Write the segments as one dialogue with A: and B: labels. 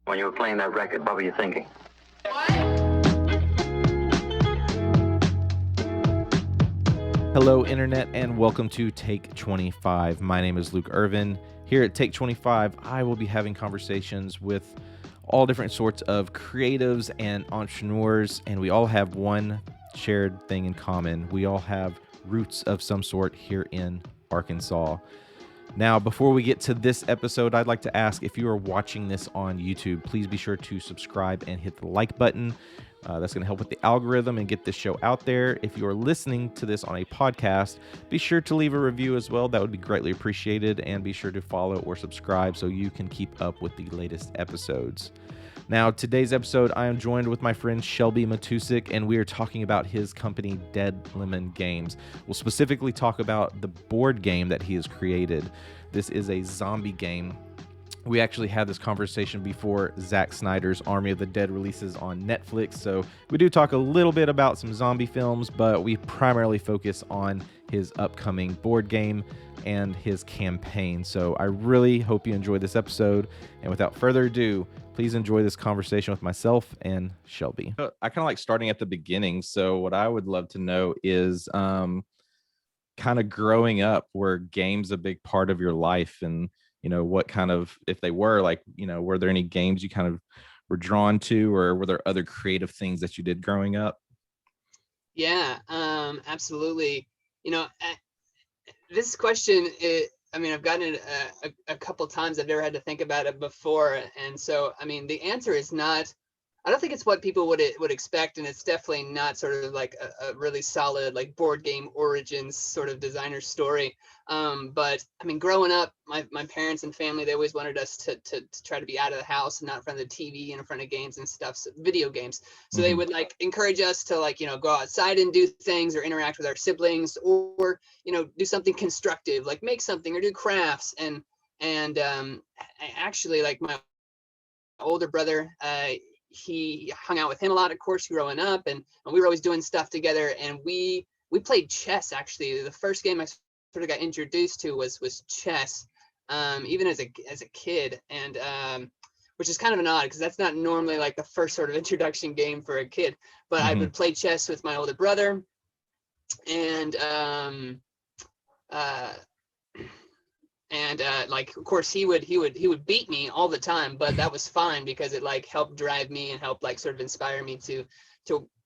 A: When you were playing that record, what were you thinking?
B: Hello, Internet, and welcome to Take 25. My name is Luke Irvin. Here at Take 25, I will be having conversations with all different sorts of creatives and entrepreneurs, and we all have one shared thing in common. We all have roots of some sort here in Arkansas. Now, before we get to this episode, I'd like to ask if you are watching this on YouTube, please be sure to subscribe and hit the like button. That's going to help with the algorithm and get this show out there. If you are listening to this on a podcast, be sure to leave a review as well. That would be greatly appreciated. And be sure to follow or subscribe so you can keep up with the latest episodes. Now, today's episode, I am joined with my friend Shelby Matussak, and we are talking about his company, Dead Lemon Games. We'll specifically talk about the board game that he has created. This is a zombie game. We actually had this conversation before Zack Snyder's Army of the Dead releases on Netflix, so we do talk a little bit about some zombie films, but we primarily focus on his upcoming board game and his campaign. So I really hope you enjoy this episode, and without further ado, please enjoy this conversation with myself and Shelby. I kind of like starting at the beginning, so what I would love to know is kind of growing up, were games a big part of your life? And what kind of, if they were, like, were there any games you kind of were drawn to, or were there other creative things that you did growing up?
C: Yeah, absolutely. This question, I've gotten it a couple times. I've never had to think about it before. And so, the answer is not, I don't think it's what people would expect. And it's definitely not sort of like a really solid, like, board game origins sort of designer story. But growing up, my parents and family, they always wanted us to try to be out of the house and not in front of the TV and in front of games and stuff, so video games. So they would like encourage us to go outside and do things or interact with our siblings, or do something constructive, like make something or do crafts. And actually, like, my older brother, he hung out with him a lot, of course, growing up, and we were always doing stuff together. And we played chess. Actually, the first game I sort of got introduced to was chess, even as a kid. And which is kind of an odd, because that's not normally like the first sort of introduction game for a kid. But I would play chess with my older brother, and like, of course, he would beat me all the time, but that was fine, because it like helped drive me and helped like sort of inspire me to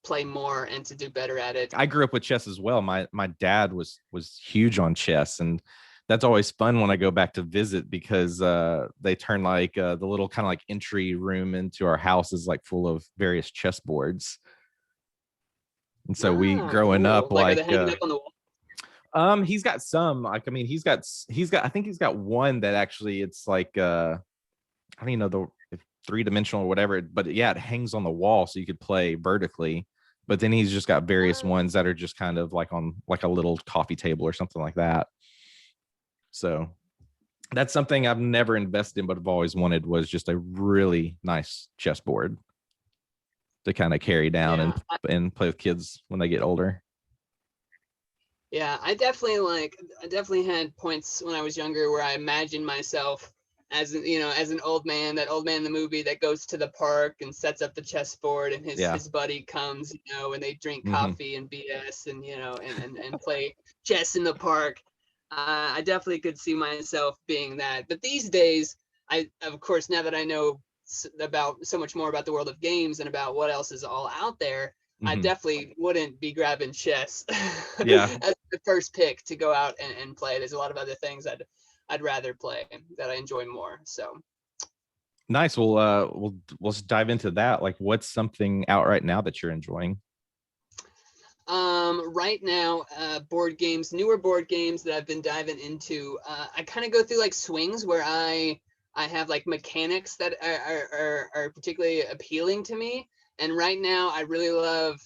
C: play more and to do better at it.
B: I grew up with chess as well. My dad was huge on chess, and that's always fun when I go back to visit, because they turn like the little kind of like entry room into our house is like full of various chess boards. And so we growing
C: cool.
B: up, like,
C: are they hanging up on the wall?
B: he's got some, like, he's got I think he's got one that actually, it's like I don't even know the three-dimensional or whatever, but yeah, it hangs on the wall so you could play vertically. But then he's just got various ones that are just kind of like on like a little coffee table or something like that. So that's something I've never invested in, but I've always wanted, was just a really nice chessboard to kind of carry down and play with kids when they get older.
C: Yeah, I definitely had points when I was younger where I imagined myself as an old man, that old man in the movie that goes to the park and sets up the chessboard, and his buddy comes, and they drink coffee and BS and and play chess in the park. I definitely could see myself being that. But these days, of course, now that I know about so much more about the world of games and about what else is all out there, I definitely wouldn't be grabbing chess as the first pick to go out and play. There's a lot of other things I'd rather play that I enjoy more. So
B: nice. Well, we'll dive into that. Like, what's something out right now that you're enjoying?
C: Right now, newer board games that I've been diving into. I kind of go through like swings where I have like mechanics that are particularly appealing to me. And right now, I really love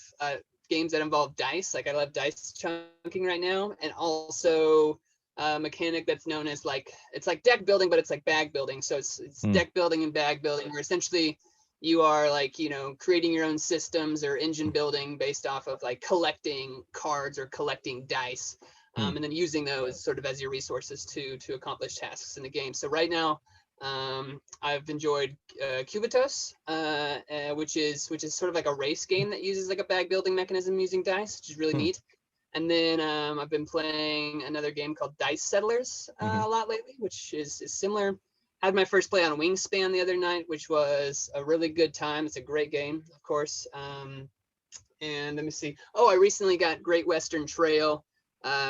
C: games that involve dice. Like, I love dice chunking right now, and also a mechanic that's known as it's like deck building, but it's like bag building. So it's deck building and bag building, where essentially you are like, creating your own systems or engine building based off of like collecting cards or collecting dice, and then using those sort of as your resources to accomplish tasks in the game. So right now, I've enjoyed Cubitos, which is sort of like a race game that uses like a bag building mechanism using dice, which is really neat. And then I've been playing another game called Dice Settlers a lot lately, which is similar. Had my first play on Wingspan the other night, which was a really good time. It's a great game, of course. And let me see. Oh, I recently got Great Western Trail,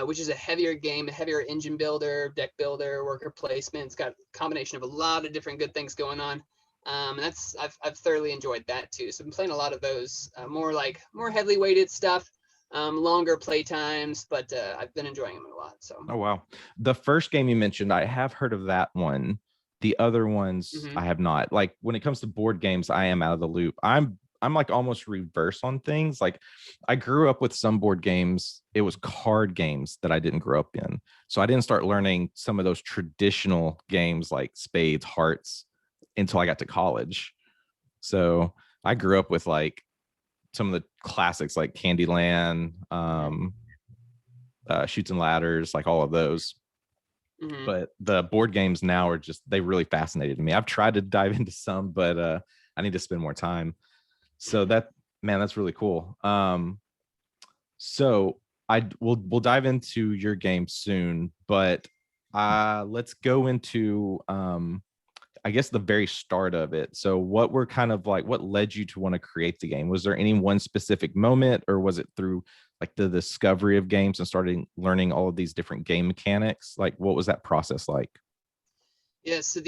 C: which is a heavier game, a heavier engine builder, deck builder, worker placement. It's got a combination of a lot of different good things going on. And that's I've thoroughly enjoyed that too. So I'm playing a lot of those more heavily weighted stuff, longer play times, but I've been enjoying them a lot. So.
B: Oh wow, the first game you mentioned, I have heard of that one. The other ones I have not. Like when it comes to board games, I am out of the loop. I'm like almost reverse on things. Like I grew up with some board games. It was card games that I didn't grow up in. So I didn't start learning some of those traditional games like spades, hearts until I got to college. So I grew up with like some of the classics like Candyland, Shoots and Ladders, like all of those. But the board games now are just, they really fascinated me. I've tried to dive into some, but I need to spend more time. So that's really cool. So we'll dive into your game soon, but let's go into I guess the very start of it. So what led you to want to create the game? Was there any one specific moment, or was it through like the discovery of games and starting learning all of these different game mechanics? Like what was that process like?
C: Yeah, so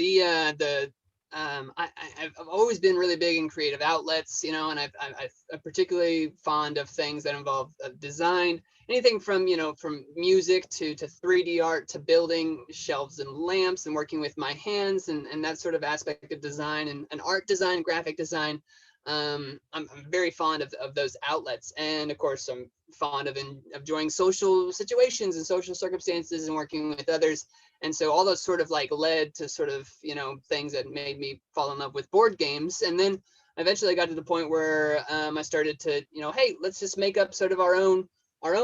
C: I've always been really big in creative outlets, and I'm particularly fond of things that involve design, anything from music to 3D art to building shelves and lamps and working with my hands and that sort of aspect of design and art design, graphic design. I'm very fond of those outlets, and of course I'm fond of enjoying social situations and social circumstances and working with others. And so all those sort of like led to sort of things that made me fall in love with board games. And then eventually I got to the point where I started to hey, let's just make up sort of our own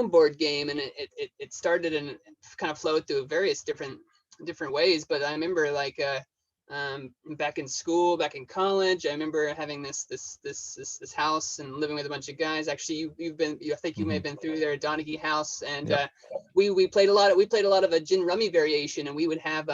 C: board game. And it started and kind of flowed through various different ways. But I remember like back in school, back in college, I remember having this house and living with a bunch of guys. Actually, I think you may have been through there, Donaghy House, and we played a lot of a gin rummy variation, and we would have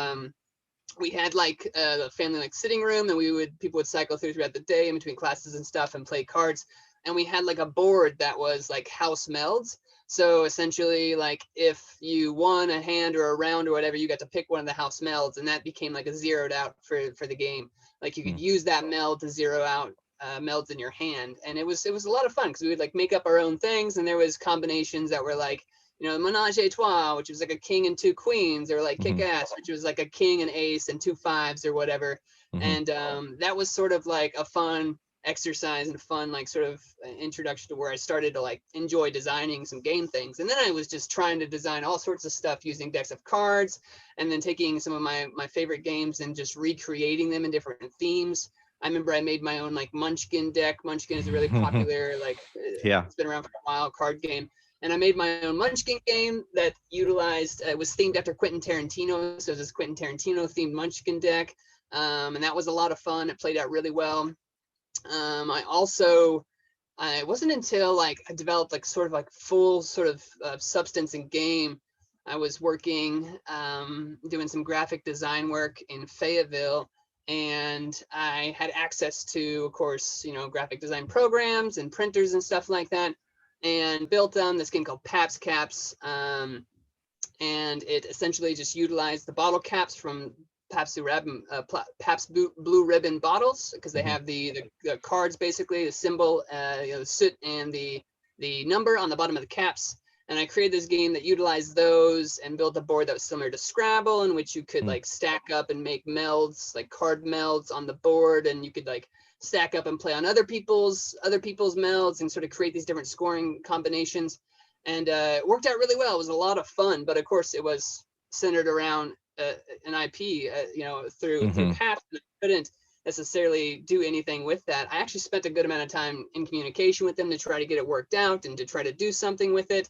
C: we had like the family like sitting room, and people would cycle throughout the day in between classes and stuff and play cards, and we had like a board that was like house melds. So essentially, like if you won a hand or a round or whatever, you got to pick one of the house melds, and that became like a zeroed out for the game. Like you could use that meld to zero out melds in your hand, and it was a lot of fun because we would like make up our own things, and there was combinations that were like menage a trois, which was like a king and two queens, or like kick ass, which was like a king and ace and two fives or whatever. And that was sort of like a fun exercise and fun like sort of introduction to where I started to like enjoy designing some game things. And then I was just trying to design all sorts of stuff using decks of cards, and then taking some of my favorite games and just recreating them in different themes. I remember I made my own like Munchkin deck. Munchkin is a really popular it's been around for a while card game. And I made my own Munchkin game that utilized was themed after Quentin Tarantino, so it was this Quentin Tarantino themed Munchkin deck, and that was a lot of fun. It played out really well. It wasn't until like I developed like sort of like full sort of substance in game. I was working, doing some graphic design work in Fayetteville, and I had access to, of course, graphic design programs and printers and stuff like that, and built this game called Pabst Caps. And it essentially just utilized the bottle caps from Pabst Blue Ribbon bottles, because they have the cards, basically the symbol, the soot and the number on the bottom of the caps. And I created this game that utilized those and built a board that was similar to Scrabble, in which you could like stack up and make melds, like card melds on the board, and you could like stack up and play on other people's melds and sort of create these different scoring combinations. And it worked out really well. It was a lot of fun, but of course it was centered around an IP, through Pabst. I couldn't necessarily do anything with that. I actually spent a good amount of time in communication with them to try to get it worked out and to try to do something with it.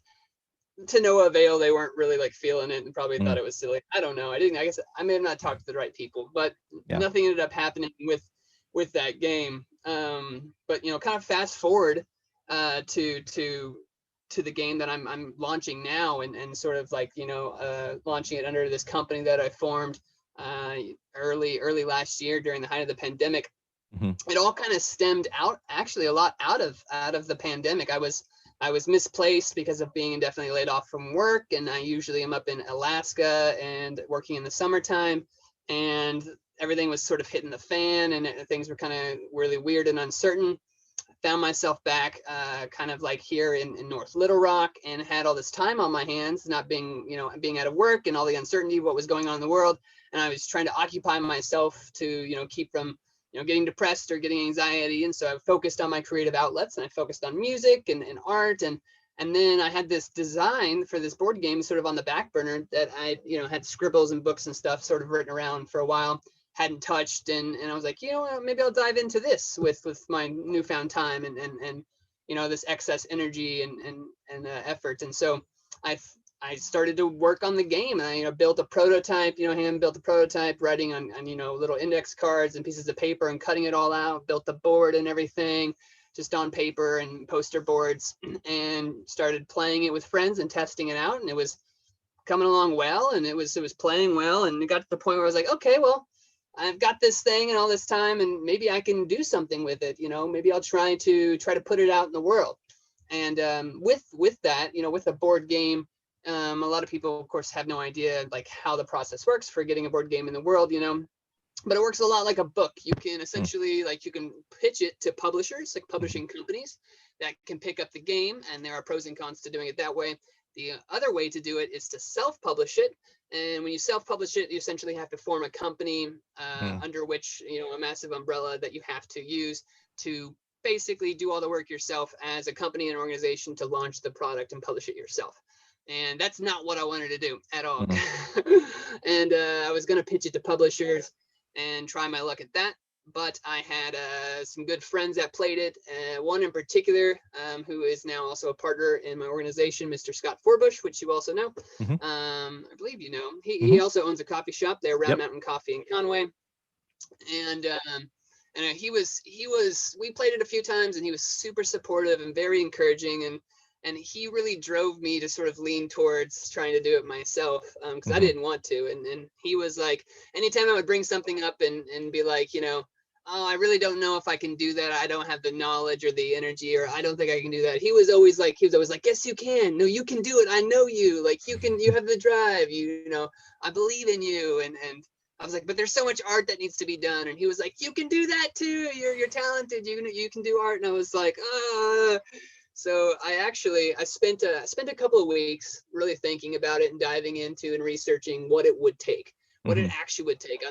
C: to no avail. They weren't really like feeling it and probably thought it was silly. I don't know. I guess I may have not talked to the right people, but nothing ended up happening with that game. But kind of fast forward to the game that I'm launching now, and sort of like launching it under this company that I formed early last year during the height of the pandemic. It all kind of stemmed out actually a lot out of the pandemic. I was misplaced because of being indefinitely laid off from work, and I usually am up in Alaska and working in the summertime, and everything was sort of hitting the fan, and things were kind of really weird and uncertain. Found myself back kind of like here in North Little Rock, and had all this time on my hands, not being being out of work and all the uncertainty of what was going on in the world, and I was trying to occupy myself to keep from getting depressed or getting anxiety. And so I focused on my creative outlets, and I focused on music and art, and then I had this design for this board game sort of on the back burner that I had scribbles and books and stuff sort of written around for a while, hadn't touched, and I was like, maybe I'll dive into this with my newfound time and this excess energy and effort. And so I started to work on the game, and I built a prototype, hand built a prototype, writing on little index cards and pieces of paper and cutting it all out, built the board and everything just on paper and poster boards, and started playing it with friends and testing it out. And it was coming along well, and it was playing well, and it got to the point where I was like, okay, well, I've got this thing and all this time, and maybe I can do something with it. Maybe I'll try to put it out in the world. And with that, with a board game, a lot of people, of course, have no idea like how the process works for getting a board game in the world, but it works a lot like a book. You can essentially you can pitch it to publishers, like publishing companies that can pick up the game, and there are pros and cons to doing it that way. The other way to do it is to self-publish it. And when you self-publish it, you essentially have to form a company under which, a massive umbrella that you have to use to basically do all the work yourself as a company and organization to launch the product and publish it yourself. And that's not what I wanted to do at all. And I was going to pitch it to publishers and try my luck at that. But I had some good friends that played it. One in particular, who is now also a partner in my organization, Mr. Scott Forbush, which you also know. I believe you know. He also owns a coffee shop there, Round Mountain Coffee in Conway. And we played it a few times, and he was super supportive and very encouraging, and he really drove me to sort of lean towards trying to do it myself, because I didn't want to. And he was like, anytime I would bring something up and be like, oh, I really don't know if I can do that. I don't have the knowledge or the energy, or I don't think I can do that. He was always like, yes, you can. No, you can do it. I know you. Like, you have the drive. I believe in you. And I was like, but there's so much art that needs to be done. And he was like, you can do that too. You're talented. You can do art. And I was like, So I spent a couple of weeks really thinking about it and diving into and researching what it would take, what it actually would take.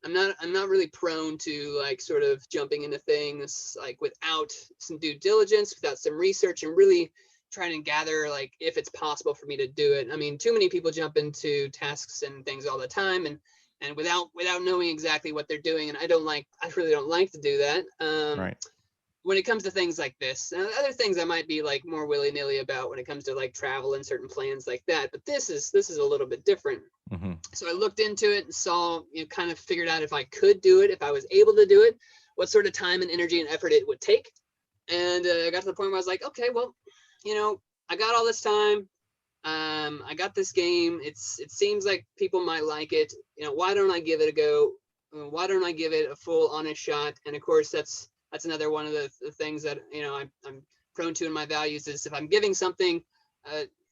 C: I'm not really prone to like sort of jumping into things like without some due diligence, without some research, and really trying to gather like if it's possible for me to do it. I mean, too many people jump into tasks and things all the time, and without knowing exactly what they're doing. And I really don't like to do that.
B: Right.
C: When it comes to things like this, other things I might be like more willy-nilly about when it comes to like travel and certain plans like that, but this is a little bit different. So I looked into it and saw, kind of figured out if I could do it, if I was able to do it, what sort of time and energy and effort it would take. And I got to the point where I was like, okay, well, I got all this time. I got this game. It seems like people might like it. Why don't I give it a go? Why don't I give it a full honest shot? And of course, that's another one of the things that I'm prone to in my values is if I'm giving something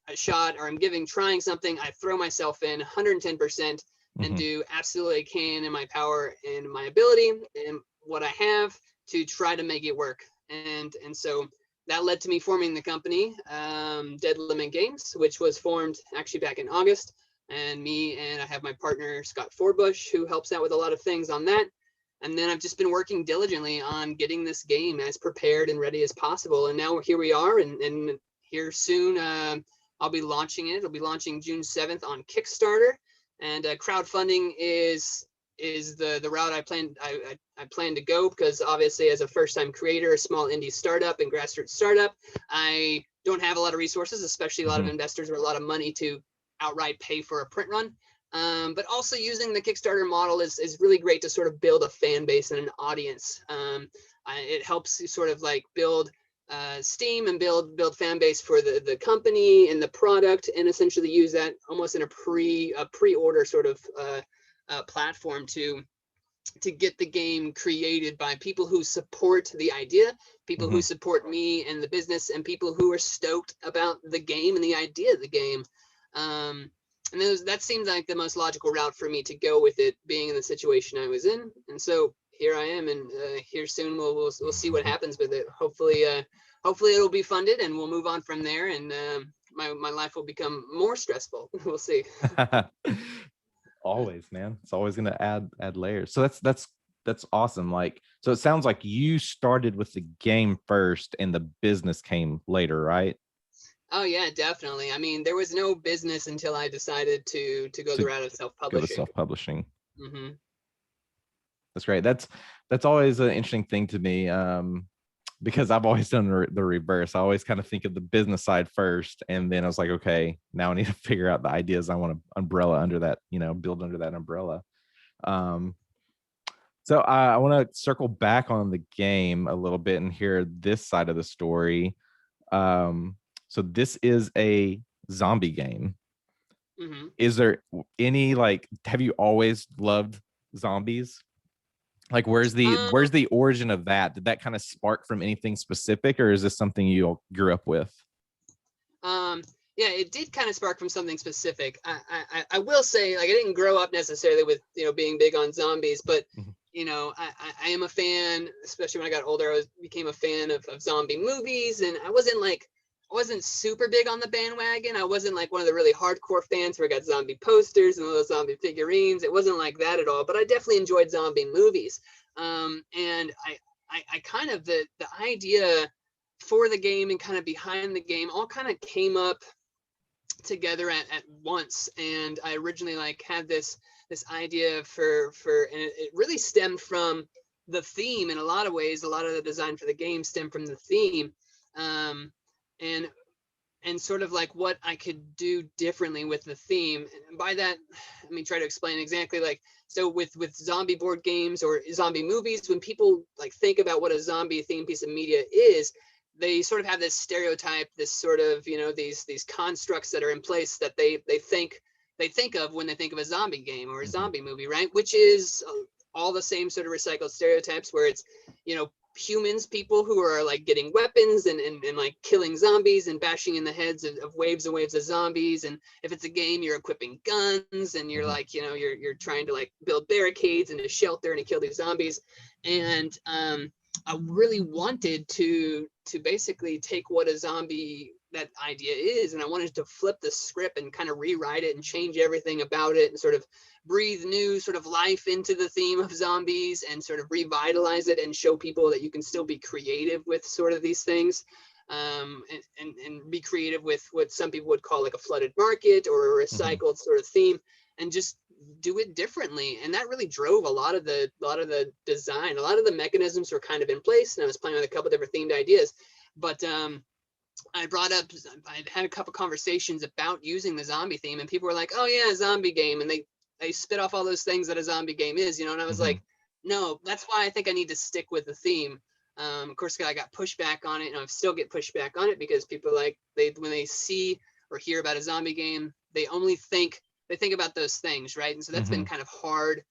C: a shot, or I'm trying something, I throw myself in 110% and do absolutely can in my power and my ability and what I have to try to make it work. And so that led to me forming the company, Dead Lemon Games, which was formed actually back in August. And I have my partner Scott Forbush, who helps out with a lot of things on that. And then I've just been working diligently on getting this game as prepared and ready as possible. And now here we are, and here soon I'll be launching it. It'll be launching June 7th on Kickstarter. And crowdfunding is the route I plan to go, because obviously as a first-time creator, a small indie startup and grassroots startup, I don't have a lot of resources, especially a lot of investors or a lot of money to outright pay for a print run. But also using the Kickstarter model is really great to sort of build a fan base and an audience. It helps you sort of like build steam and build fan base for the company and the product, and essentially use that almost in a pre-order sort of platform to get the game created by people who support the idea, people who support me and the business, and people who are stoked about the game and the idea of the game. And that seemed like the most logical route for me to go with it, being in the situation I was in. And so here I am, and here soon we'll see what happens with it. Hopefully it'll be funded, and we'll move on from there, and my life will become more stressful. We'll see.
B: Always, man. It's always going to add layers. So that's awesome. Like, so it sounds like you started with the game first and the business came later, right?
C: Oh yeah, definitely. I mean, there was no business until I decided to go the route of self-publishing.
B: Go to self-publishing.
C: Mm-hmm.
B: That's great. That's always an interesting thing to me, because I've always done the reverse. I always kind of think of the business side first, and then I was like, okay, now I need to figure out the ideas I want to umbrella under that, build under that umbrella. So I want to circle back on the game a little bit and hear this side of the story. So this is a zombie game.
C: Mm-hmm.
B: Is there any, have you always loved zombies? Like, where's the origin of that? Did that kind of spark from anything specific, or is this something you grew up with?
C: Yeah, it did kind of spark from something specific. I will say, like, I didn't grow up necessarily with, being big on zombies, but I am a fan, especially when I got older. I became a fan of zombie movies, and I wasn't super big on the bandwagon. I wasn't like one of the really hardcore fans where I got zombie posters and those zombie figurines. It wasn't like that at all, but I definitely enjoyed zombie movies. And I kind of, the idea for the game and kind of behind the game all kind of came up together at once. And I originally had this idea for and it really stemmed from the theme in a lot of ways. A lot of the design for the game stemmed from the theme. And sort of like what I could do differently with the theme. And by that, let me try to explain exactly. So with zombie board games or zombie movies, when people think about what a zombie themed piece of media is, they sort of have this stereotype, this sort of, these constructs that are in place that they think of when they think of a zombie game or a zombie movie, right? Which is all the same sort of recycled stereotypes, where it's, humans, people who are getting weapons and killing zombies and bashing in the heads of waves and waves of zombies. And if it's a game, you're equipping guns and you're you're trying to build barricades and a shelter and to kill these zombies. And I really wanted to basically take what a zombie, that idea is, and I wanted to flip the script and kind of rewrite it and change everything about it and sort of breathe new sort of life into the theme of zombies and sort of revitalize it and show people that you can still be creative with sort of these things, and be creative with what some people would call a flooded market or a recycled sort of theme, and just do it differently. And that really drove a lot of the design. A lot of the mechanisms were kind of in place, and I was playing with a couple different themed ideas, but I had a couple conversations about using the zombie theme, and people were like, oh yeah, zombie game. And they spit off all those things that a zombie game is, and I was like, no, that's why I think I need to stick with the theme. Of course, I got pushback on it, and I still get pushback on it, because people when they see or hear about a zombie game, they think about those things, right? And so that's been kind of hard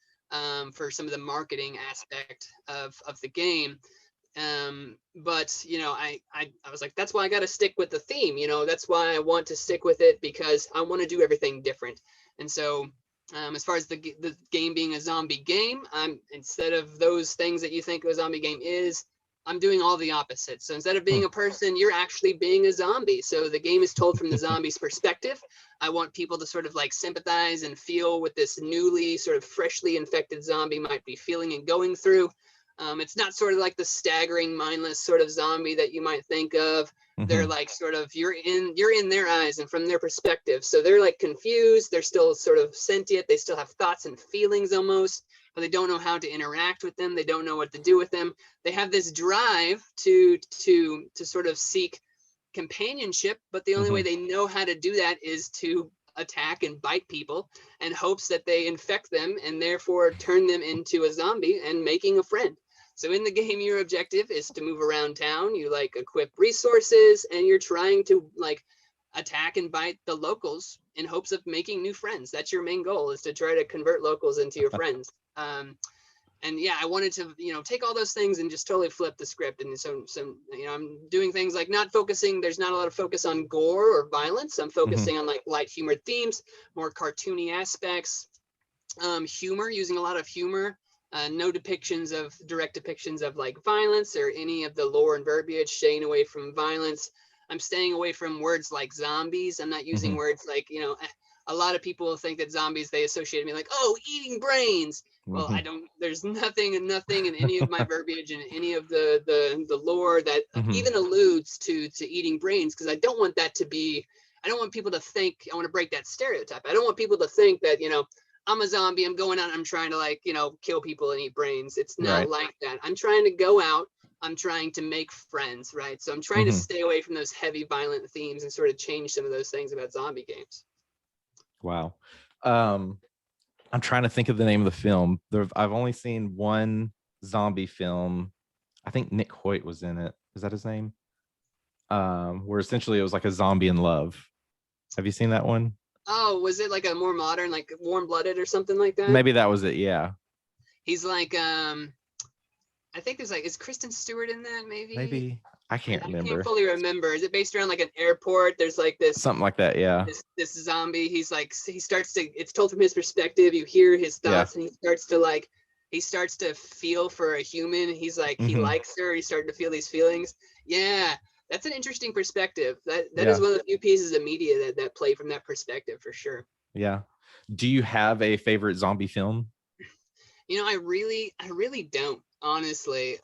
C: for some of the marketing aspect of the game. But I was like, that's why I got to stick with the theme. That's why I want to stick with it, because I want to do everything different. And so as far as the game being a zombie game, instead of those things that you think a zombie game is, I'm doing all the opposite. So instead of being a person, you're actually being a zombie. So the game is told from the zombie's perspective. I want people to sort of sympathize and feel what this newly sort of freshly infected zombie might be feeling and going through. It's not sort of like the staggering, mindless sort of zombie that you might think of. They're sort of, you're in their eyes and from their perspective. So they're confused. They're still sort of sentient. They still have thoughts and feelings almost, but they don't know how to interact with them. They don't know what to do with them. They have this drive to sort of seek companionship, but the only way they know how to do that is to attack and bite people and hopes that they infect them and therefore turn them into a zombie and making a friend. So in the game, your objective is to move around town. You like equip resources and you're trying to like attack and bite the locals in hopes of making new friends. That's your main goal, is to try to convert locals into your friends. And yeah, I wanted to, take all those things and just totally flip the script. And so, I'm doing things like not focusing. There's not a lot of focus on gore or violence. I'm focusing on like light humor themes, more cartoony aspects, humor, using a lot of humor. No direct depictions of like violence or any of the lore and verbiage, staying away from violence. I'm staying away from words like zombies. I'm not using words like, a lot of people think that zombies, they associate me like, oh, eating brains. Well, I don't, there's nothing in any of my verbiage and any of the lore that even alludes to eating brains, because I don't want that to be, I don't want people to think, I want to break that stereotype. I don't want people to think that, I'm a zombie, I'm going out, I'm trying to like, kill people and eat brains. It's not like that. I'm trying to go out, I'm trying to make friends, right? So I'm trying to stay away from those heavy violent themes and sort of change some of those things about zombie games.
B: Wow. I'm trying to think of the name of the film. I've only seen one zombie film. I think Nick Hoyt was in it. Is that his name? Where essentially it was like a zombie in love. Have you seen that one?
C: Oh, was it like a more modern, like Warm Blooded or something like that?
B: Maybe that was it. Yeah.
C: He's like, I think there's like, is Kristen Stewart in that? Maybe.
B: I can't remember.
C: I can't fully remember. Is it based around like an airport? There's like this
B: something like that. Yeah.
C: This zombie. He's like, it's told from his perspective. You hear his thoughts, and he starts to feel for a human. He's like, he likes her. He's starting to feel these feelings. Yeah. That's an interesting perspective. That is one of the few pieces of media that play from that perspective for sure.
B: Yeah. Do you have a favorite zombie film?
C: I really don't, honestly.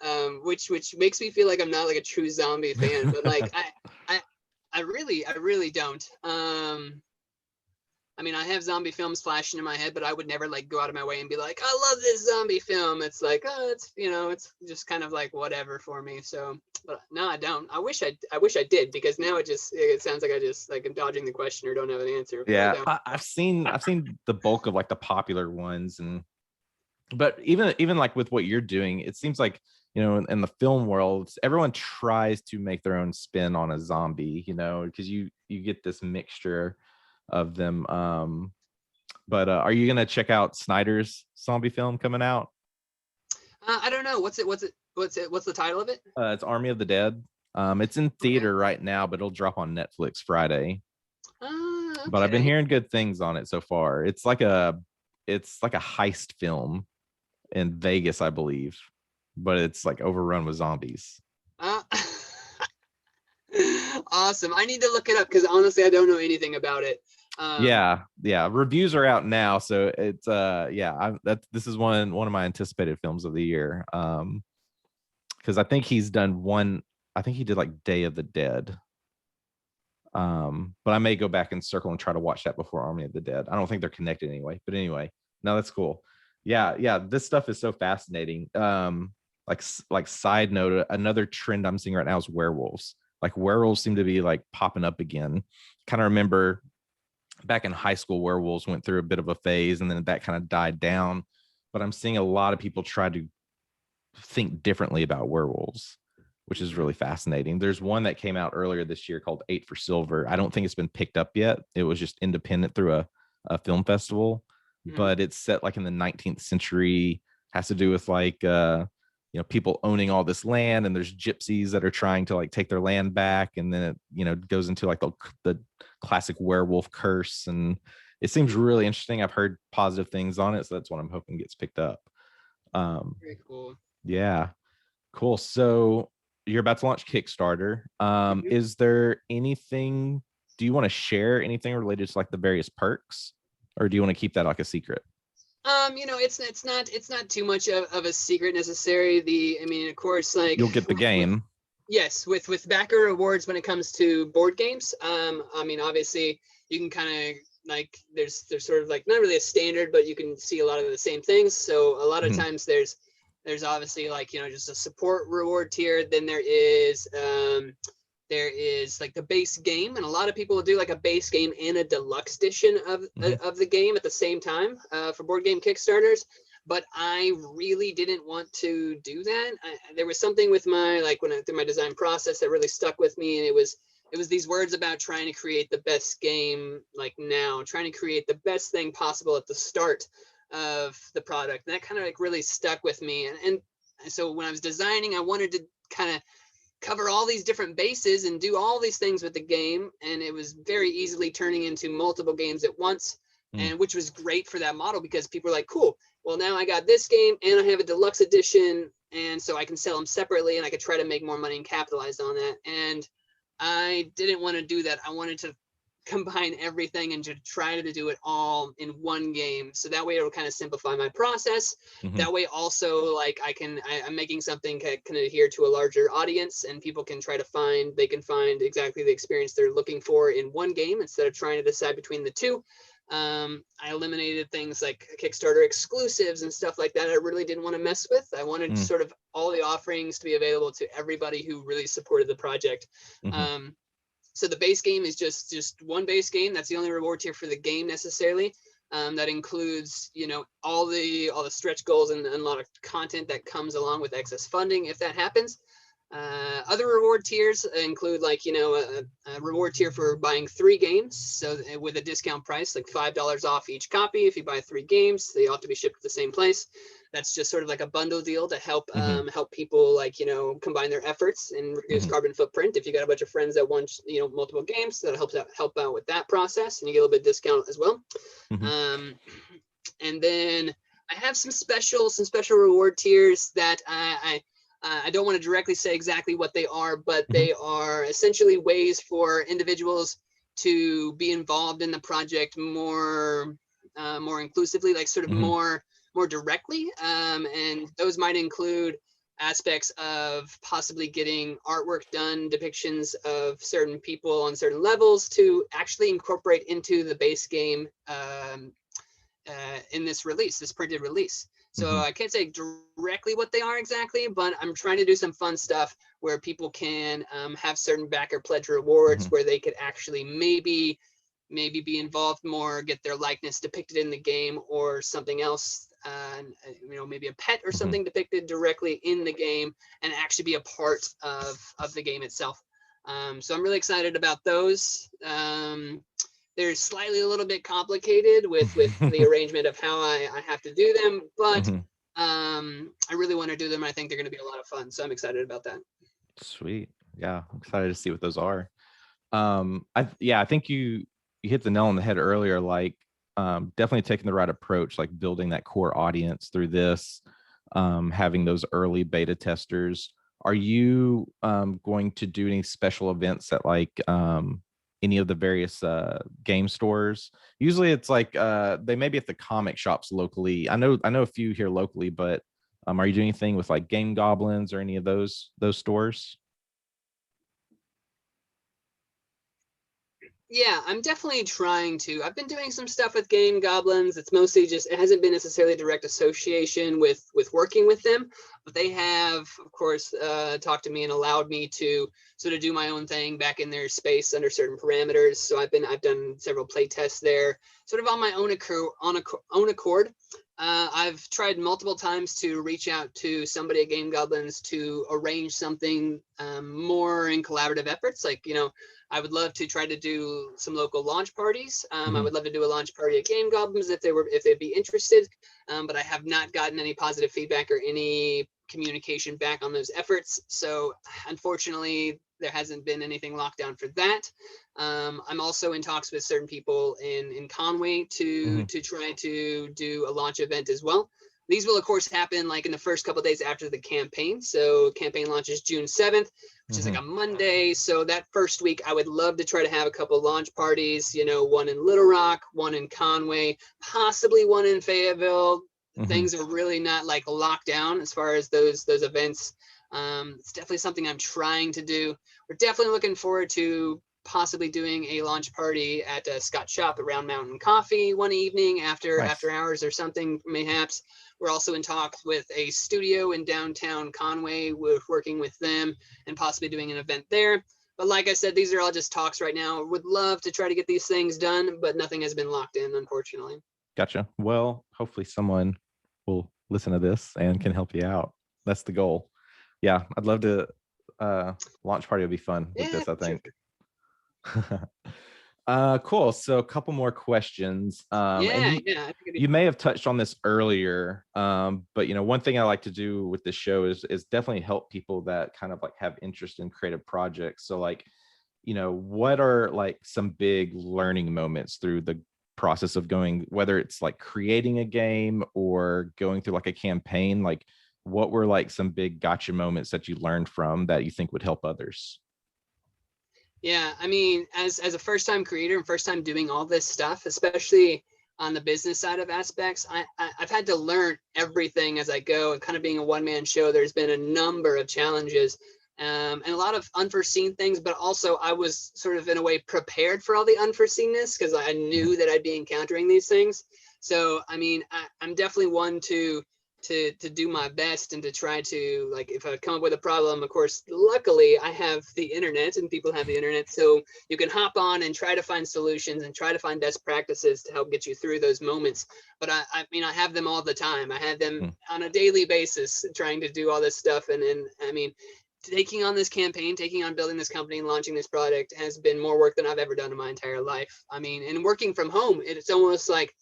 C: Which makes me feel like I'm not like a true zombie fan, but like I really don't. I mean, I have zombie films flashing in my head, but I would never like go out of my way and be like, I love this zombie film. It's like, oh, it's it's just kind of like whatever for me. So, but no, I don't. I wish I did, because now it sounds like I just like I'm dodging the question or don't have an answer.
B: Yeah, I've seen the bulk of like the popular ones, but even like with what you're doing, it seems like in the film world, everyone tries to make their own spin on a zombie, because you get this mixture of them. But are you gonna check out Snyder's zombie film coming out?
C: I don't know. What's the title of it?
B: It's Army of the Dead. It's in theater right now, but it'll drop on Netflix Friday.
C: Okay.
B: But I've been hearing good things on it so far. It's like a heist film in Vegas, I believe, but it's like overrun with zombies.
C: Awesome. I need to look it up, because honestly, I don't know anything about it.
B: Yeah. Reviews are out now, so it's this is one of my anticipated films of the year. Because I think he's done one. I think he did like Day of the Dead. But I may go back and circle and try to watch that before Army of the Dead. I don't think they're connected anyway. But anyway, no, that's cool. Yeah. This stuff is so fascinating. Like side note, another trend I'm seeing right now is werewolves. Like werewolves seem to be like popping up again. Kind of remember back in high school, werewolves went through a bit of a phase and then that kind of died down. But I'm seeing a lot of people try to think differently about werewolves, which is really fascinating. There's one that came out earlier this year called 8 for Silver. I don't think it's been picked up yet. It was just independent through a film festival, but it's set like in the 19th century, has to do with like, people owning all this land, and there's gypsies that are trying to like take their land back. And then it goes into like the classic werewolf curse. And it seems really interesting. I've heard positive things on it, so that's what I'm hoping gets picked up.
C: Very cool.
B: Yeah, cool. So you're about to launch Kickstarter. Is there anything, do you want to share anything related to like the various perks, or do you want to keep that like a secret?
C: It's not too much of a secret necessarily. Of course, like
B: you'll get the game.
C: Yes, with backer rewards when it comes to board games. Obviously you can kind of like there's sort of like not really a standard, but you can see a lot of the same things. So a lot of times there's obviously like just a support reward tier. Then there is there is like the base game, and a lot of people will do like a base game and a deluxe edition of the game at the same time for board game Kickstarters. But I really didn't want to do that. There was something with my, like when I through my design process that really stuck with me, and it was these words about trying to create the best game, like now, trying to create the best thing possible at the start of the product. And that kind of like really stuck with me. And so when I was designing, I wanted to kind of cover all these different bases and do all these things with the game. And it was very easily turning into multiple games at once, and which was great for that model because people are like, cool, well, now I got this game and I have a deluxe edition. And so I can sell them separately and I could try to make more money and capitalize on that. And I didn't want to do that. I wanted to combine everything and to try to do it all in one game. So that way it'll kind of simplify my process. That way also, like I'm making something that can adhere to a larger audience, and people can find exactly the experience they're looking for in one game instead of trying to decide between the two. I eliminated things like Kickstarter exclusives and stuff like that I really didn't want to mess with. I wanted sort of all the offerings to be available to everybody who really supported the project. So the base game is just one base game. That's the only reward tier for the game necessarily. That includes, all the stretch goals and a lot of content that comes along with excess funding if that happens. Other reward tiers include a reward tier for buying 3 games. So with a discount price, like $5 off each copy. If you buy 3 games, they ought to be shipped to the same place. That's just sort of like a bundle deal to help help people combine their efforts and reduce carbon footprint. If you got a bunch of friends that want multiple games, that help out with that process, and you get a little bit of discount as well. And then I have some special reward tiers that I don't want to directly say exactly what they are, but they are essentially ways for individuals to be involved in the project more inclusively, like sort of more directly. And those might include aspects of possibly getting artwork done, depictions of certain people on certain levels to actually incorporate into the base game in this printed release. So I can't say directly what they are exactly, but I'm trying to do some fun stuff where people can have certain backer pledge rewards where they could actually maybe be involved more, get their likeness depicted in the game or something else, maybe a pet or something depicted directly in the game and actually be a part of the game itself. So I'm really excited about those. They're slightly a little bit complicated with the arrangement of how I have to do them, but I really want to do them. I think they're going to be a lot of fun. So I'm excited about that.
B: Sweet. Yeah, I'm excited to see what those are. I think you hit the nail on the head earlier, definitely taking the right approach, like building that core audience through this, having those early beta testers. Are you going to do any special events at any of the various game stores? Usually it's they may be at the comic shops locally. I know a few here locally, but are you doing anything with like Game Goblins or any of those stores?
C: Yeah, I'm definitely trying to. I've been doing some stuff with Game Goblins. It's mostly it hasn't been necessarily direct association with working with them, but they have, of course, talked to me and allowed me to sort of do my own thing back in their space under certain parameters. So I've done several play tests there, sort of on my own accord. I've tried multiple times to reach out to somebody at Game Goblins to arrange something more in collaborative efforts. I would love to try to do some local launch parties. I would love to do a launch party at Game Goblins if they'd be interested. But I have not gotten any positive feedback or any communication back on those efforts. So unfortunately, there hasn't been anything locked down for that. I'm also in talks with certain people in Conway to try to do a launch event as well. These will, of course, happen in the first couple of days after the campaign. So campaign launches June 7th, which is like a Monday. So that first week, I would love to try to have a couple launch parties, one in Little Rock, one in Conway, possibly one in Fayetteville. Things are really not locked down as far as those events. It's definitely something I'm trying to do. We're definitely looking forward to possibly doing a launch party at Scott's shop at Round Mountain Coffee one evening after hours or something, mayhaps. We're also in talks with a studio in downtown Conway. We're working with them and possibly doing an event there. But like I said, these are all just talks right now. Would love to try to get these things done, but nothing has been locked in, unfortunately.
B: Gotcha. Well, hopefully someone will listen to this and can help you out. That's the goal. Yeah, I'd love to. Launch party would be fun with this, I think. Sure. Cool. So a couple more questions. And you may have touched on this earlier, but one thing I like to do with this show is definitely help people that kind of like have interest in creative projects. So like, what are like some big learning moments through the process of going, whether it's like creating a game or going through like a campaign, like what were like some big gotcha moments that you learned from that you think would help others?
C: Yeah, I mean, as a first-time creator and first time doing all this stuff, especially on the business side of aspects, I've had to learn everything as I go. And kind of being a one-man show, there's been a number of challenges and a lot of unforeseen things, but also I was sort of in a way prepared for all the unforeseenness because I knew that I'd be encountering these things. So, I mean, I'm definitely one to do my best and to try to, like, if I come up with a problem, of course, luckily I have the internet and people have the internet, so you can hop on and try to find solutions and try to find best practices to help get you through those moments. But I mean, I have them all the time. I have them on a daily basis trying to do all this stuff. And I mean, taking on this campaign, taking on building this company and launching this product has been more work than I've ever done in my entire life. I mean, and working from home, it's almost like,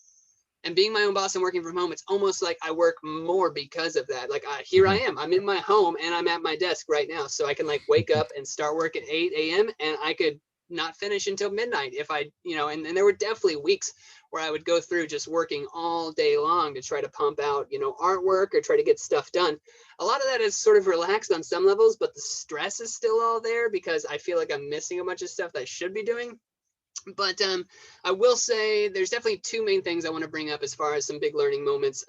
C: and being my own boss and working from home, it's almost like I work more because of that. Like here I am, I'm in my home and I'm at my desk right now. So I can like wake up and start work at 8 a.m. and I could not finish until midnight if I, and there were definitely weeks where I would go through just working all day long to try to pump out, artwork or try to get stuff done. A lot of that is sort of relaxed on some levels, but the stress is still all there because I feel like I'm missing a bunch of stuff that I should be doing. But I will say there's definitely two main things I want to bring up as far as some big learning moments.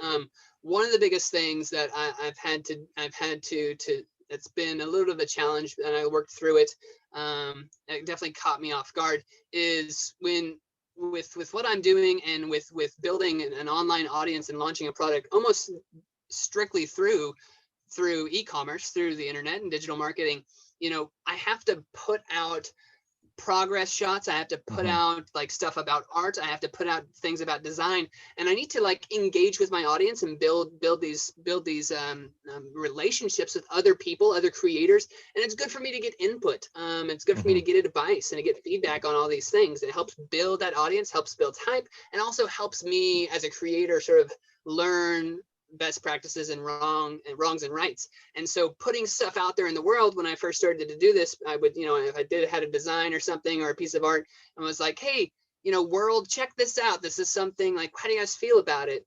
C: One of the biggest things that I've had to it's been a little bit of a challenge and I worked through it. It definitely caught me off guard is when with what I'm doing and with building an online audience and launching a product almost strictly through e-commerce, through the internet and digital marketing. I have to put out progress shots. I have to put out like stuff about art. I have to put out things about design, and I need to like engage with my audience and build these relationships with other people, other creators. And it's good for me to get input. It's good for me to get advice and to get feedback on all these things. It helps build that audience, helps build hype, and also helps me as a creator sort of learn best practices and wrongs and rights. And so putting stuff out there in the world, when I first started to do this, I would, if I had a design or something or a piece of art and was like, hey, world, check this out. This is something like, how do you guys feel about it?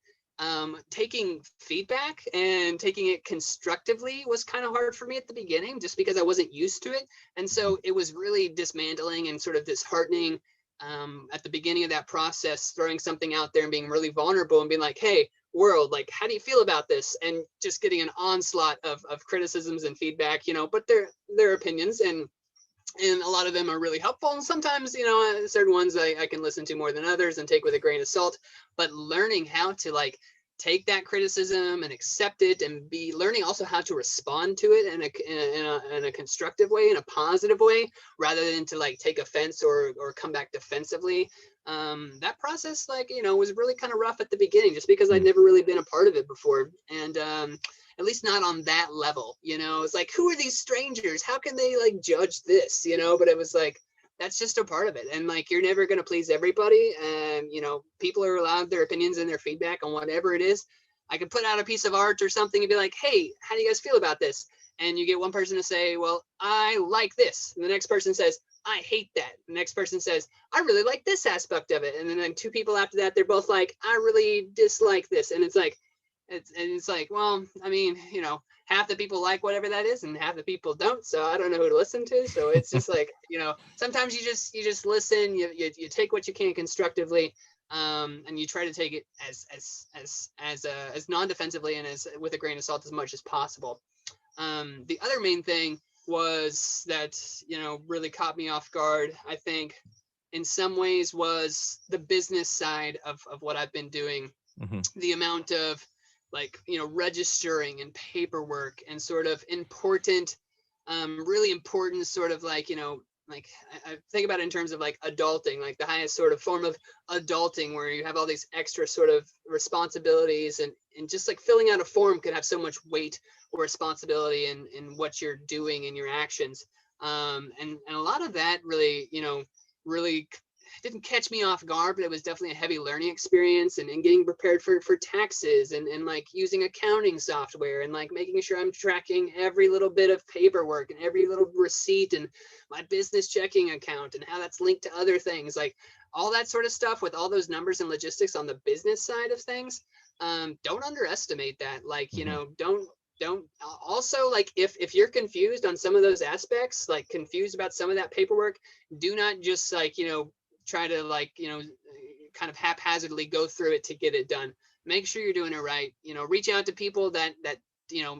C: Taking feedback and taking it constructively was kind of hard for me at the beginning, just because I wasn't used to it. And so it was really dismantling and sort of disheartening at the beginning of that process, throwing something out there and being really vulnerable and being like, hey, world, like, how do you feel about this? And just getting an onslaught of criticisms and feedback, but they're opinions, and a lot of them are really helpful. And sometimes, certain ones I can listen to more than others and take with a grain of salt. But learning how to like take that criticism and accept it, and be learning also how to respond to it in a constructive way, in a positive way, rather than to like take offense or come back defensively. That process, like, was really kind of rough at the beginning, just because I'd never really been a part of it before. And at least not on that level, it's like, who are these strangers? How can they like judge this? But it was like, that's just a part of it. And like, you're never going to please everybody. And, people are allowed their opinions and their feedback on whatever it is. I could put out a piece of art or something and be like, hey, how do you guys feel about this? And you get one person to say, well, I like this. And the next person says, I hate that. The next person says, I really like this aspect of it. And then like, two people after that, they're both like, I really dislike this. And it's like, well, I mean, half the people like whatever that is and half the people don't. So I don't know who to listen to. So it's just like, sometimes you just listen, you take what you can constructively, and you try to take it as non-defensively and as with a grain of salt as much as possible. The other main thing was that, really caught me off guard, I think, in some ways, was the business side of what I've been doing. The amount of like, registering and paperwork and sort of important, really important sort of like, like I think about it in terms of like adulting, like the highest sort of form of adulting, where you have all these extra sort of responsibilities, and just like filling out a form can have so much weight or responsibility in what you're doing and your actions. And a lot of that really, really didn't catch me off guard, but it was definitely a heavy learning experience, and getting prepared for taxes, and like using accounting software, and like making sure I'm tracking every little bit of paperwork and every little receipt and my business checking account and how that's linked to other things, like all that sort of stuff with all those numbers and logistics on the business side of things. Don't underestimate that. Like, don't also, like, if you're confused on some of those aspects, like confused about some of that paperwork, do not just like, try to like, kind of haphazardly go through it to get it done. Make sure you're doing it right. Reach out to people that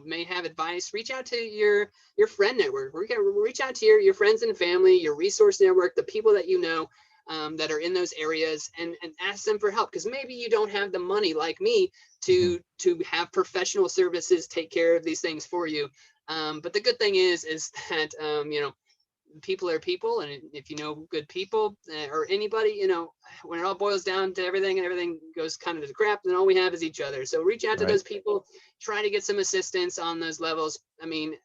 C: may have advice. Reach out to your friend network. Reach out to your friends and family, your resource network, the people that that are in those areas, and ask them for help, because maybe you don't have the money like me to have professional services take care of these things for you. But the good thing is that people are people, and if you know good people, or anybody, when it all boils down to everything and everything goes kind of to crap, then all we have is each other. So reach out to those people, try to get some assistance on those levels. I mean,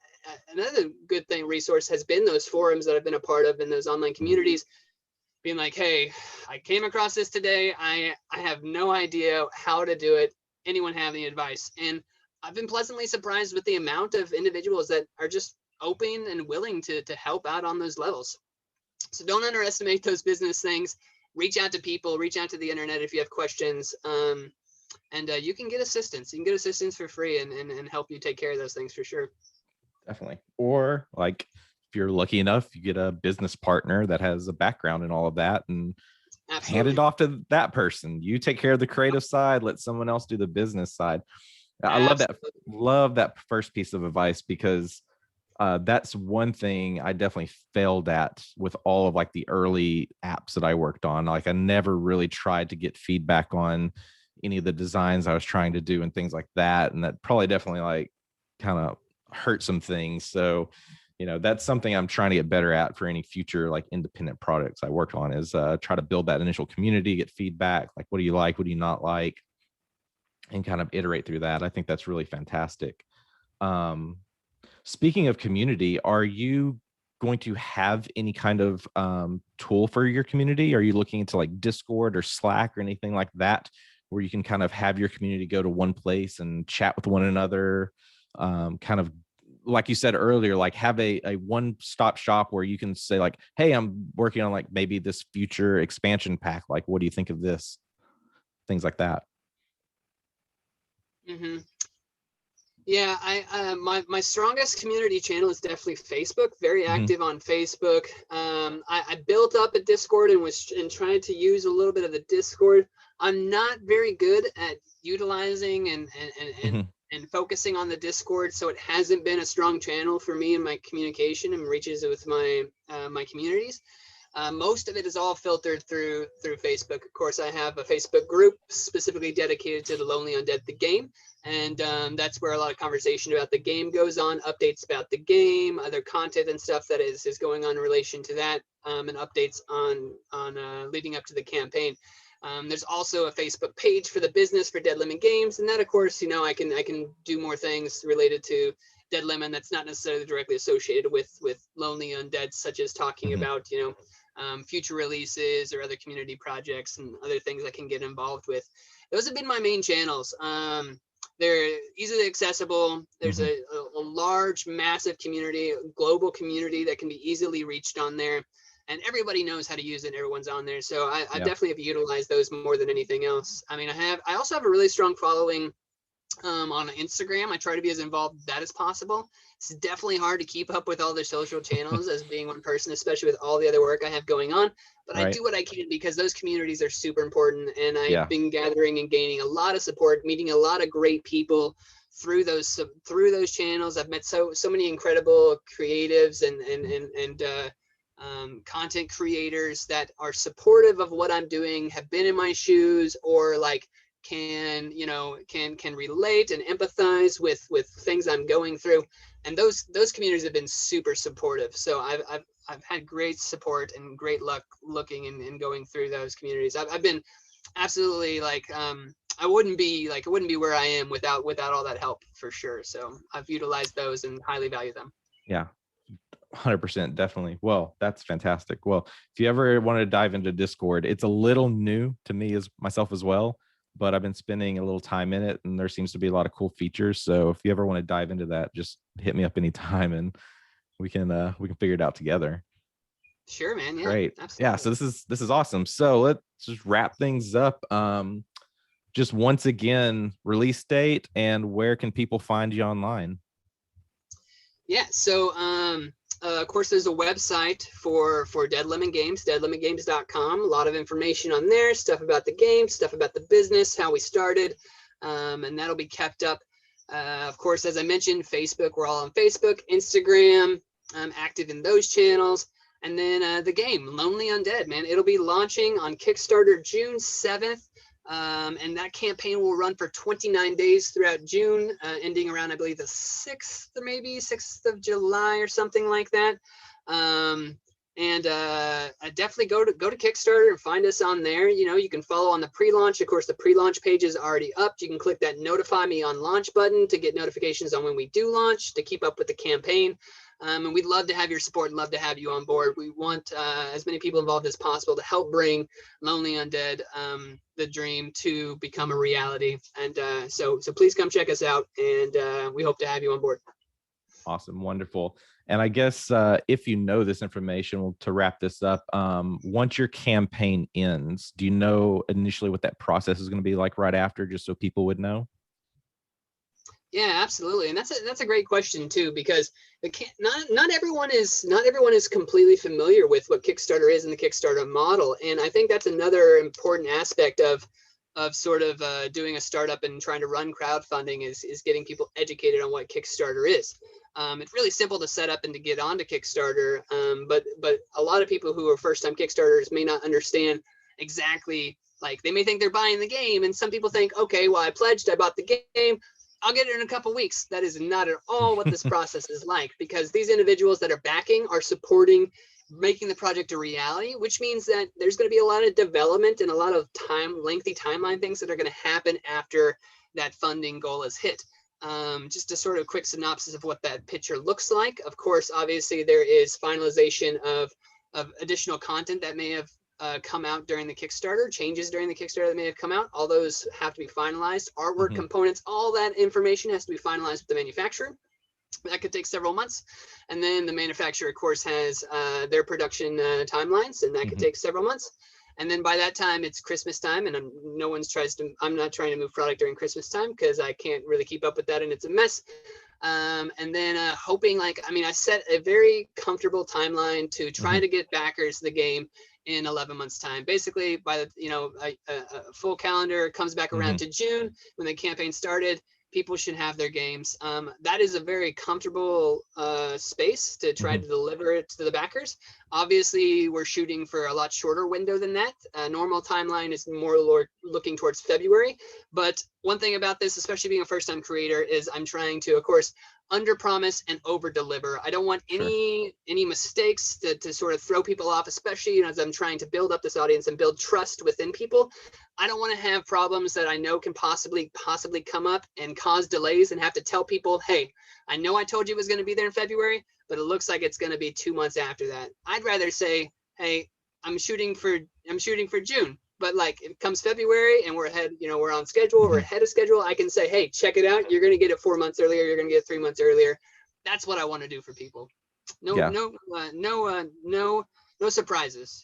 C: another good resource has been those forums that I've been a part of in those online communities, being like, hey, I came across this today. I have no idea how to do it. Anyone have any advice? And I've been pleasantly surprised with the amount of individuals that are just open and willing to help out on those levels. So don't underestimate those business things. Reach out to people, reach out to the internet if you have questions. And you can get assistance. You can get assistance for free, and help you take care of those things for sure.
B: Definitely. Or like, if you're lucky enough, you get a business partner that has a background in all of that, and hand it off to that person. You take care of the creative side, let someone else do the business side. I love that first piece of advice, because that's one thing I definitely failed at with all of like the early apps that I worked on. Like, I never really tried to get feedback on any of the designs I was trying to do and things like that. And that probably definitely like kind of hurt some things. So, that's something I'm trying to get better at for any future like independent products I work on, is try to build that initial community, get feedback, like what do you like, what do you not like, and kind of iterate through that. I think that's really fantastic. Speaking of community, are you going to have any kind of tool for your community? Are you looking into like Discord or Slack or anything like that, where you can kind of have your community go to one place and chat with one another? Kind of like you said earlier, like have a one-stop shop where you can say like, hey, I'm working on like maybe this future expansion pack. Like, what do you think of this? Things like that.
C: Mm-hmm. Yeah, my strongest community channel is definitely Facebook. Very active on Facebook. I built up a Discord and tried to use a little bit of the Discord. I'm not very good at utilizing and focusing on the Discord, so it hasn't been a strong channel for me in my communication and reaches with my my communities. Most of it is all filtered through Facebook. Of course, I have a Facebook group specifically dedicated to the Lonely Undead, the game. And that's where a lot of conversation about the game goes on, updates about the game, other content and stuff that is going on in relation to that, and updates on leading up to the campaign. There's also a Facebook page for the business for Dead Lemon Games, and that, of course, I can do more things related to Dead Lemon that's not necessarily directly associated with Lonely Undead, such as talking about future releases or other community projects and other things I can get involved with. Those have been my main channels. They're easily accessible. There's a large, massive community, global community that can be easily reached on there, and everybody knows how to use it. And everyone's on there, so I definitely have utilized those more than anything else. I mean, I also have a really strong following on Instagram. I try to be as involved with that as possible. It's definitely hard to keep up with all the social channels as being one person, especially with all the other work I have going on. But I do what I can, because those communities are super important. And I've been gathering and gaining a lot of support, meeting a lot of great people through those channels. I've met so many incredible creatives and content creators that are supportive of what I'm doing, have been in my shoes, or like can relate and empathize with things I'm going through. and those communities have been super supportive. So I've had great support and great luck looking and going through those communities. I've been absolutely like I wouldn't be where I am without all that help for sure. So I've utilized those and highly value them.
B: Yeah, 100%, definitely. Well, that's fantastic. Well, if you ever want to dive into Discord, it's a little new to me as myself as well, but I've been spending a little time in it, and there seems to be a lot of cool features. So if you ever want to dive into that, just hit me up anytime, and we can figure it out together.
C: Sure, man. Yeah,
B: great.
C: absolutely.
B: Yeah, so this is awesome. So let's just wrap things up. Just once again, release date and where can people find you online?
C: Yeah, so of course there's a website for Dead Lemon Games, deadlemongames.com. A lot of information on there, stuff about the game, stuff about the business, how we started, and that'll be kept up. Of course, as I mentioned, Facebook, we're all on Facebook, Instagram, I'm active in those channels. And then the game, Lonely Undead, man, it'll be launching on Kickstarter June 7th. And that campaign will run for 29 days throughout June, ending around, I believe, the 6th, or maybe 6th of July or something like that. I definitely go to Kickstarter and find us on there. You know, you can follow on the pre-launch. Of course, the pre-launch page is already up. You can click that notify me on launch button to get notifications on when we do launch, to keep up with the campaign. And we'd love to have your support and love to have you on board. We want as many people involved as possible to help bring Lonely Undead, the dream, to become a reality. And so please come check us out, and we hope to have you on board.
B: Awesome. Wonderful. And I guess if you know this information, to wrap this up, once your campaign ends, do you know initially what that process is going to be like right after, just so people would know?
C: Yeah, absolutely, and that's a great question too, because not everyone is completely familiar with what Kickstarter is and the Kickstarter model, and I think that's another important aspect of sort of doing a startup and trying to run crowdfunding is getting people educated on what Kickstarter is. It's really simple to set up and to get onto Kickstarter, but a lot of people who are first-time Kickstarters may not understand exactly. Like, they may think they're buying the game, and some people think, okay, well, I pledged, I bought the game, I'll get it in a couple weeks. That is not at all what this process is like, because these individuals that are backing are supporting making the project a reality, which means that there's going to be a lot of development and a lot of lengthy timeline things that are going to happen after that funding goal is hit. Just a sort of quick synopsis of what that picture looks like. Of course, obviously, there is finalization of additional content that may have come out during the Kickstarter, changes during the Kickstarter that may have come out. All those have to be finalized. Artwork, components, all that information has to be finalized with the manufacturer. That could take several months. And then the manufacturer, of course, has their production timelines, and that could take several months. And then by that time, it's Christmas time, and I'm not trying to move product during Christmas time, because I can't really keep up with that, and it's a mess. And then hoping, I set a very comfortable timeline to try to get backers the game in 11 months time. Basically, by the a full calendar comes back around to June when the campaign started, people should have their games. That is a very comfortable space to try to deliver it to the backers. Obviously, we're shooting for a lot shorter window than that. Normal timeline is more looking towards February. But one thing about this, especially being a first-time creator, is I'm trying to, of course, under promise and over deliver. I don't want any mistakes to sort of throw people off, especially as I'm trying to build up this audience and build trust within people. I don't want to have problems that I know can possibly come up and cause delays and have to tell people, hey, I know I told you it was going to be there in February, but it looks like it's going to be 2 months after that. I'd rather say, hey, I'm shooting for June. But like, if it comes February and we're ahead, we're on schedule, we're ahead of schedule, I can say, hey, check it out. You're going to get it 4 months earlier. You're going to get it 3 months earlier. That's what I want to do for people. No surprises,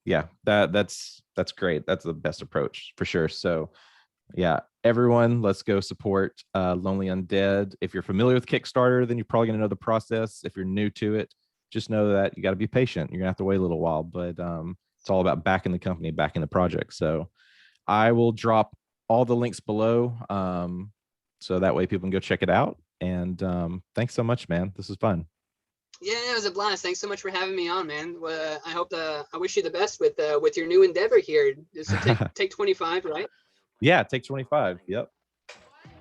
B: Yeah, that's great. That's the best approach for sure. So yeah, everyone, let's go support Lonely Undead. If you're familiar with Kickstarter, then you're probably going to know the process. If you're new to it, just know that you got to be patient. You're gonna have to wait a little while, but it's all about backing the company, backing the project. So I will drop all the links below, so that way people can go check it out. And thanks so much, man. This was fun.
C: Yeah, it was a blast. Thanks so much for having me on, man. I wish you the best with your new endeavor here. So take 25, right?
B: Yeah, take 25. Yep.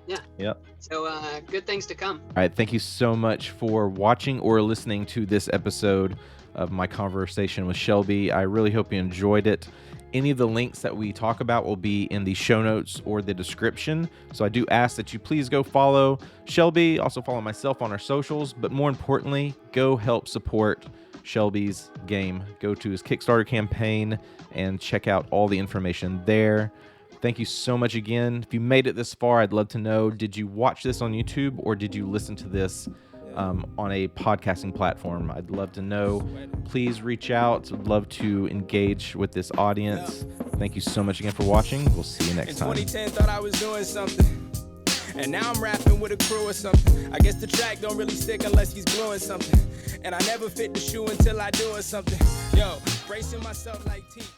C: Yeah.
B: Yep.
C: So good things to come.
B: All right. Thank you so much for watching or listening to this episode of my conversation with Shelby. I really hope you enjoyed it. Any of the links that we talk about will be in the show notes or the description. So I do ask that you please go follow Shelby, also follow myself on our socials, but more importantly, go help support Shelby's game. Go to his Kickstarter campaign and check out all the information there. Thank you so much again. If you made it this far, I'd love to know, did you watch this on YouTube or did you listen to this on a podcasting platform? I'd love to know. Please reach out. I'd love to engage with this audience. Thank you so much again for watching. We'll see you next time.
D: In 2010, thought I was doing something. And now I'm rapping with a crew or something. I guess the track don't really stick unless he's gluing something. And I never fit the shoe until I do or something. Yo, bracing myself like teeth.